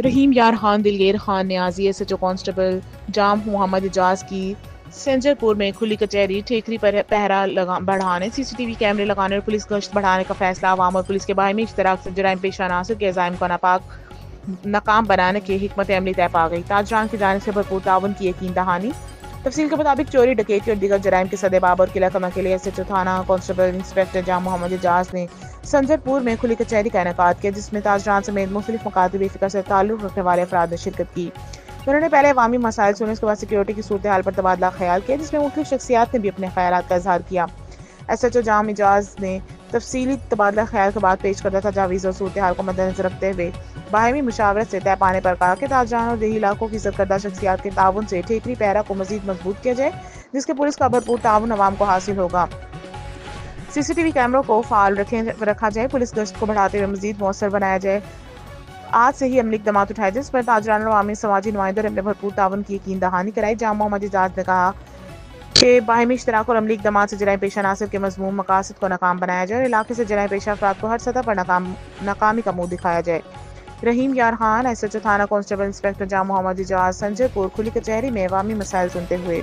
رحیم یار خان، دلگیر خان نیازی، S H O constable جام محمد اجاز کی سنجر پور میں کھلی کچہری ٹھیکری پر پہرا بڑھانے، سی سی ٹی وی کیمرے لگانے اور پولیس گشت بڑھانے کا فیصلہ عوام اور پولیس کے باہمی اشتراک سے جرائم پیشہ عناصر کے عزائم کو ناکام بنانے کی حکمت عملی طے پا گئی۔ تاجران کی جانب سے بھرپور تعاون کی یقین دہانی۔ تفصیل کے مطابق چوری، ڈکیتی اور دیگر جرائم کے سدے باب اور قلعہ کما کے لیے ایس ایچ او تھانہ کانسٹیبل انسپکٹر جام محمد اجاز نے سنجر پور میں کھلی کچہری کا انعقاد کیا، جس میں تاجران سمیت مختلف مکاتبی فکر سے تعلق رکھنے والے افراد نے شرکت کی۔ انہوں نے پہلے عوامی مسائل سنے، اس کے بعد سیکیورٹی کی صورتحال پر تبادلہ خیال کیا، جس میں مختلف شخصیات نے بھی اپنے خیالات کا اظہار کیا۔ ایس ایچ او جام اجاز نے تفصیلی تبادلہ خیال کے بعد پیش کردہ تجاویز اور صورتحال کو مدنظر رکھتے ہوئے باہمی مشاورت سے طے پانے پر کہا کہ تاجران اور دیہی علاقوں کی سرکردہ شخصیات کے تعاون سے ٹھیکری پہرا کو مزید مضبوط کیا جائے، جس کے پولیس کا بھرپور تعاون عوام کو حاصل ہوگا۔ سی سی ٹی وی کیمروں کو فعال رکھا جائے، پولیس گشت کو بڑھاتے ہوئے مزید مؤثر بنایا جائے، آج سے ہی عملی اقدامات اٹھائے جائے، جس پر تاجران اور عوامی سماجی نمائندوں نے اپنے بھرپور تعاون کی یقین دہانی کرائی۔ جام محمد اجاز نے کہا کہ باہمی اشتراک اور عملی اقدامات سے جرائم پیشہ عناصر کے مذموم مقاصد کو ناکام بنایا جائے اور علاقے سے جرائم پیشہ افراد کو ہر سطح پر ناکامی کا منہ دکھایا جائے۔ رحیم یار خان، ایس ایچ او تھانہ کانسٹیبل انسپکٹر جام محمد اجاز، سنجر پور کھلی کچہری میں عوامی مسائل سنتے ہوئے